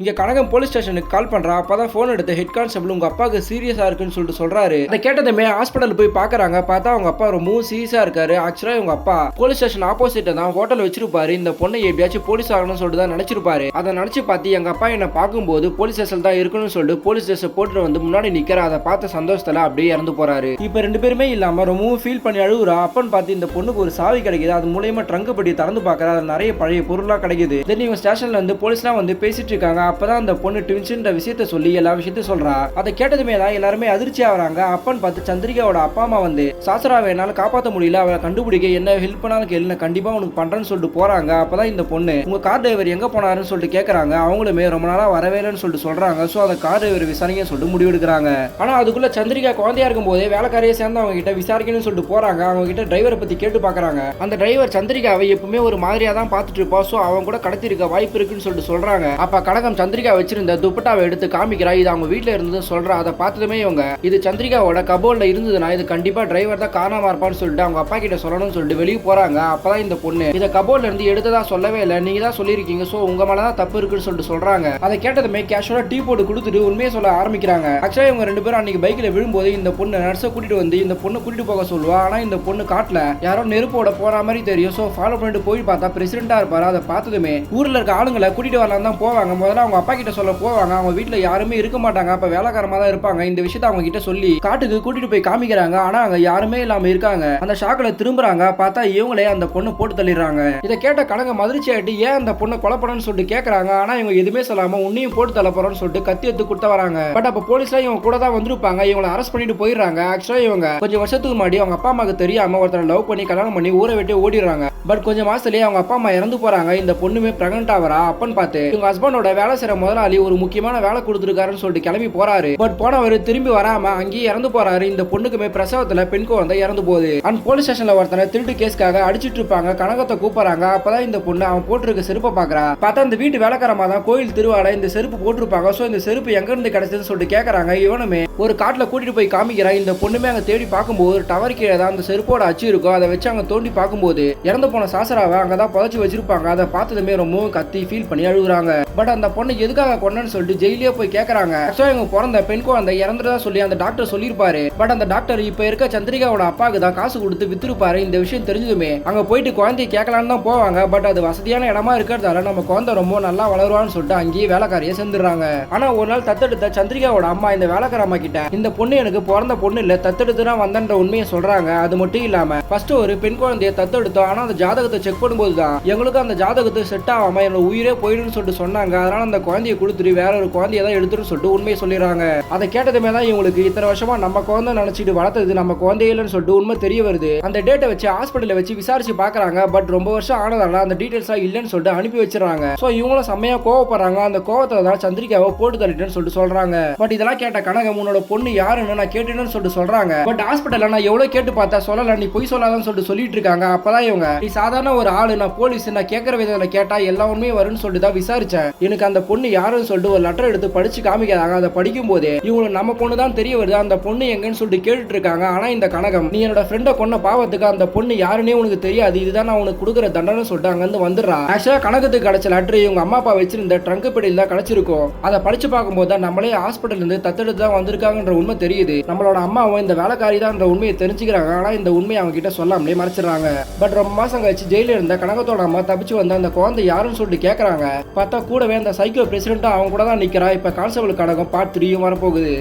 இங்க கனகம் போலீஸ் ஸ்டேஷனுக்கு கால் பண்றா. அப்பதான் போன் எடுத்து ஹெட் கான்ஸ்டபிள் உங்க அப்பாவுக்கு சீரியஸா இருக்குன்னு சொல்லிட்டு சொல்றாரு. அதை கேட்டதுமே ஹாஸ்பிட்டல் போய் பாக்குறாங்க. பார்த்தா அவங்க அப்பா ரொம்பவும் சீரியஸா இருக்காரு. ஆக்சுவலா உங்க அப்பா போலீஸ் ஸ்டேஷன் ஆப்போசிட்ல தான் ஹோட்டல் வச்சிருப்பாரு. இந்த பொண்ணை எப்படியாச்சும் போலீஸ் ஆகணும்னு சொல்லிட்டு தான் நினைச்சிருப்பாரு. அதை நினைச்சு பார்த்து எங்க அப்பா என்ன பார்க்கும்போது போலீஸ் ஸ்டேஷன் தான் இருக்கணும்னு சொல்லிட்டு போலீஸ் ஸ்டேஷன் போட்டு வந்து முன்னாடி நிக்கிற. அதை பார்த்த சந்தோஷத்துல அப்படியே இறந்து போறாரு. இப்ப ரெண்டு பேருமே இல்லாம ரொம்பவும் ஃபீல் பண்ணி அழுகுறா. அப்பன்னு பார்த்து இந்த பொண்ணுக்கு ஒரு சாவி கிடைக்குது. அது மூலயமா ட்ரங்க் படி திறந்து பாக்குற. அது நிறைய பழைய பொருளா கிடைக்குது. தென் இவங்க ஸ்டேஷன்ல வந்து போலீஸ்லாம் வந்து பேசிட்டு இருக்காங்க. அப்பதான் அந்த பொண்ணு ட்வின்ஸ்ன்ற விஷயத்த சொல்லி எல்லா விஷயத்தையும் சொல்றா. அதை கேட்டதுமே தான் எல்லாருமே அதிர்ச்சி ஆகுறாங்க. அப்பன்னு பார்த்து சந்திரிகாவோட அப்பா அம்மா வந்து சாஸ்திராவை என்னால காப்பாற்ற முடியல, அவளை கண்டுபிடிக்க என்ன ஹெல்ப் பண்ணாலும் கேளு, நான் கண்டிப்பா உனக்கு பண்றேன்னு சொல்லிட்டு போறாங்க. அப்பதான் இந்த பொண்ணு உங்க கார் டிரைவர் எங்க போனாருன்னு சொல்லிட்டு கேட்கறாங்க. அவங்களுமே ரொம்ப நாளா வரவேலன்னு சொல்லிட்டு சொல்றாங்க. சோ அந்த கார் டிரைவர் விசாரிக்க சொல்லிட்டு முடிவெடுக்கிறாங்க. ஆனா அதுக்குள்ள சந்திரிகா குழந்தையா இருக்கும் போதே வேலைக்காரையை சேர்ந்து அவங்க கிட்ட விசாரிக்கணும்னு சொல்லிட்டு போறாங்க. அவங்க கிட்ட டிரைவரை பத்தி கேட்டு பாக்குறாங்க. அந்த டிரைவர் சந்திரிகாவை எப்பவுமே ஒரு மாதிரியா தான் பாத்துட்டு இருப்பா. சோ அவங்க கூட கடத்தி இருக்க வாய்ப்பு இருக்குன்னு சொல்லிட்டு சொல்றாங்க. அப்ப கனகம் சந்திரிகா வச்சிருந்த துப்பட்டாவை எடுத்து காமிக்கிறா. இது அவங்க வீட்டுல இருந்து சொல்றா. அதை பார்த்ததுமே இவங்க இது சந்திரிகாவோட கபோர்ட்ல இருந்ததுன்னா இது கண்டிப்பா டிரைவர் தான் காரணமா இருப்பான்னு சொல்லிட்டு அவங்க அப்பா கிட்ட சொல்லணும்னு சொல்லிட்டு வெளியே போறாங்க. அப்பதான் இந்த பொண்ணு இதை கபோர்ட்ல இருந்து எடுத்ததா சொல்லவே இல்லை, நீங்க தான் சொல்லிருக்கீங்க, சோ உங்க மேலதான் தப்பு இருக்குன்னு சொல்லிட்டு சொல்றாங்க. அதை கேட்டதுமே கேஷுவலா டீ போட்டு கொடுத்துட்டு உண்மையை சொல்ல ஆரம்பிக்கிறாங்க. ஆக்சுவலா இவங்க ரெண்டு பேரும் அன்னைக்கு பைக்ல விழும்போது இந்த பொண்ணு நர்ஸை கூட்டிட்டு வந்து இந்த பொண்ணு கூட்டிட்டு போக சொல்லுவா. ஆனா இந்த பொண்ணு காட்டுல யாரோ நெருப்போட போற மாதிரி தெரியும். சோ ஃபாலோ பண்ணிட்டு போய் பார்த்தா பிரசிடென்டா இருப்பாரு. அதை பார்த்ததுமே ஊர்ல இருக்க ஆளுங்களை கூட்டிட்டு வரலாம் தான் போவாங்க. முதல்ல அவங்க அப்பா கிட்ட சொல்ல போவாங்க. அவங்க வீட்டுல யாருமே இருக்க மாட்டாங்க. அப்ப வேலைக்காரமா தான் இருப்பாங்க. இந்த விஷயத்தை அவங்க கிட்ட சொல்லி காட்டுக்கு கூட்டிட்டு போய் காமிக்கிறாங்க. ஆனா அங்க யாருமே இல்லாம இருக்காங்க. அந்த ஷாக்ல திரும்புறாங்க. பார்த்தா இவங்களே அந்த பொண்ணு போட்டு தள்ளிடுறாங்க. இதை கேட்ட கனக மதிர்ச்சி ஆயிட்டு ஏன் அந்த பொண்ணை கொலை பண்ணணும்னு சொல்லிட்டு கேட்கறாங்க. ஆனா இவங்க எதுவுமே சொல்லாம உன்னையும் போட்டு தள்ள போறோம்னு சொல்லிட்டு கத்தி எடுத்து கொடுத்த வராங்க. பட் அப்ப போலீஸ்ல இவங்க கூட தான் வந்திருப்பாங்க. இவங்களை அரெஸ்ட் பண்ணிட்டு போயிடுறாங்க. ஆக்சுவலா இவங்க கொஞ்சம் வருஷத்துக்கு முன்னாடி அவங்க அப்பா அம்மாக்கு தெரியாம ஒருத்தர் லவ் பண்ணி கல்யாணம் பண்ணி ஊரை விட்டு ஓடிடுறாங்க. பட் கொஞ்சம் மாசத்துலயே அவங்க அப்பா அம்மா இறந்து போறாங்க. இந்த பொண்ணுமே பிரெக்னன்ட் ஆவரா. அப்பன்னு பார்த்து இவங்க ஹஸ்பண்டோட வேலை செய்யற முதலாளி ஒரு முக்கியமான வேலை கொடுத்துருக்காருன்னு சொல்லிட்டு கிளம்பி போறாரு. பட் போனவர் திரும்பி வராம அங்கேயே இறந்து போறாரு. இந்த பொண்ணுக்குமே பிரசவத்துல பெண் குழந்தை இறந்து போகுது. அண்ட் போலீஸ் ஸ்டேஷன்ல ஒருத்தனை திருட்டு கேஸ்க்காக அடிச்சிட்டு இருப்பாங்க. கனகத்தை கூப்பிடுறாங்க. அப்பதான் இந்த பொண்ணு அவன் போட்டிருக்க செருப்பை பாக்குறா. பார்த்தா இந்த வீட்டு வேலைக்காரமா தான் கோயில் திருவாட இந்த செருப்பு போட்டிருப்பாங்க. சோ இந்த செருப்பு எங்க இருந்து கிடைச்சதுன்னு சொல்லிட்டு கேட்கறாங்க. இவனுமே ஒரு காட்டுல கூட்டிட்டு போய் காமிக்கிறான். இந்த பொண்ணுமே அங்க தேடி பார்க்கும்போது டவர் கீழே தான் அந்த செருப்போட அச்சு இருக்கும். அதை வச்சு அங்க தோண்டி பார்க்கும்போது இறந்து போன சாசராவை அங்கதான் புதைச்சு வச்சிருப்பாங்க. அதை பார்த்ததுமே ரொம்பவும் கத்தி ஃபீல் பண்ணி அழுகுறாங்க. பட் அந்த பொண்ணு எதுக்காக கொண்டன்னு சொல்லிட்டு ஜெயிலே போய் கேட்கறாங்க. இவங்க பிறந்த பெண் குழந்தை இறந்துறதா சொல்லி அந்த டாக்டர் சொல்லியிருப்பாரு. பட் அந்த டாக்டர் இப்ப இருக்க சந்திரிகாவோட அப்பாவுக்கு தான் காசு கொடுத்து வித்துருப்பாரு. இந்த விஷயம் தெரிஞ்சதுமே அங்க போயிட்டு குழந்தைய கேட்கலான்னு தான் போவாங்க. பட் அது வசதியான இடமா இருக்கிறதால நம்ம குழந்தை ரொம்ப நல்லா வளருவான்னு சொல்லிட்டு அங்கேயே வேலைக்காரியை சேர்ந்துடுறாங்க. ஆனா ஒரு நாள் தத்தெடுத்த சந்திரிகாவோட அம்மா இந்த வேலைக்கார அம்மா கிட்ட இந்த பொண்ணு எனக்கு பிறந்த பொண்ணு இல்ல, தத்தெடுத்து தான் வந்தன்ற உண்மையை சொல்றாங்க. அது மட்டும் இல்லாம ஃபர்ஸ்ட் ஒரு பெண் குழந்தைய தத்தெடுத்தோம். ஆனா அந்த ஜாதகத்தை செக் பண்ணும்போது தான் எங்களுக்கு அந்த ஜாதகத்தை செட் ஆகாம என்னோட உயிரே போயிடுன்னு சொல்லிட்டு சொன்னாங்க. அதனால அந்த குழந்தைய கொடுத்துட்டு வேற ஒரு குழந்தைய தான் எடுத்துன்னு சொல்லிட்டு உண்மையை சொல்லிடுறாங்க. அதை கேட்டதுமே தான் இவங்களுக்கு இத்தனை வருஷமா நம்ம குழந்தை நினைச்சிட்டு வளர்த்தது நம்ம குழந்தையிலன்னு சொல்லிட்டு உண்மை தெரிய வருது. அந்த டேட்டை வச்சு ஹாஸ்பிட்டல்ல வச்சு விசாரிச்சு பாக்குறாங்க. பட் ரொம்ப வருஷம் ஆனதால அந்த டீடைல்ஸ் இல்லன்னு சொல்லிட்டு அனுப்பி வச்சிடறாங்க. சோ இவங்களும் செம்மையா கோவப்படுறாங்க. அந்த கோவத்துல தான் சந்திரிகாவை போட்டு தள்ளிட்டேன்னு சொல்லிட்டு சொல்றாங்க. பட் இதெல்லாம் கேட்ட கனகம் உன்னோட பொண்ணு யாருன்னு நான் கேட்டுன்னு சொல்லிட்டு சொல்றாங்க. பட் ஹாஸ்பிட்டல்ல நான் எவ்வளவு கேட்டு பார்த்தா சொல்லல, நீ பொய் சொல்லாதான்னு சொல்லிட்டு சொல்லிட்டு இருக்காங்க. அப்பதான் இவங்க நீ சாதாரண ஒரு ஆளு, நான் போலீஸ், நான் கேட்கற விதத்துல கேட்டா எல்லா உண்மையும் வரும்னு சொல்லிட்டு தான் விசாரிச்சேன். எனக்கு அந்த பொண்ணு யாருன்னு சொல்லிட்டு ஒரு லெட்டர் எடுத்து படிச்சு காமிக்கிறாங்க. அதை படிக்கும் போதே இவங்களுக்கு நம்ம பொண்ணு தான் தெரிய வருது. அந்த பொண்ணு எங்கன்னு சொல்லிட்டு கேட்டுட்டு இருக்காங்க. ஆனா இந்த கனகம் நீ என்னோட ஃப்ரெண்ட கொன்ன பாவத்துக்கு அந்த பொண்ணு யாருன்னே உனக்கு தெரியாது, இதுதான் நான் உனக்கு கொடுக்குற தண்டனை சொல்லிட்டு அங்க இருந்து வந்துடுறா. ஆக்சுவலா கனகத்துக்கு கிடைச்ச லெட்டர் இவங்க அம்மா அப்பா வச்சிருந்த ட்ரங்க் பெட்டியில் தான் கிடைச்சிருக்கும். அதை படிச்சு பார்க்கும்போது தான் நம்மளே ஹாஸ்பிட்டல் இருந்து தத்தெடுத்து தான் வந்திருக்காங்கன்ற உண்மை தெரியுது. நம்மளோட அம்மாவும் இந்த வேலைக்காரி தான் உண்மையை தெரிஞ்சுக்கிறாங்க. ஆனா இந்த உண்மையை அவங்க கிட்ட சொல்லாமலே மறைச்சிடறாங்க. பட் ரொம்ப மாசம் கழிச்சு ஜெயில இருந்த கனகத்தோட அம்மா தப்பிச்சு வந்த அந்த குழந்தை யாருன்னு சொல்லிட்டு கேட்கறாங்க. பார்த்தா கூடவே அந்த சைக்கோ பிரசிடென்ட் அவங்க கூட தான் நிக்கிறா. இப்ப கான்ஸ்டபிள் கனகம் பார்ட் 3 வரப்போகுது.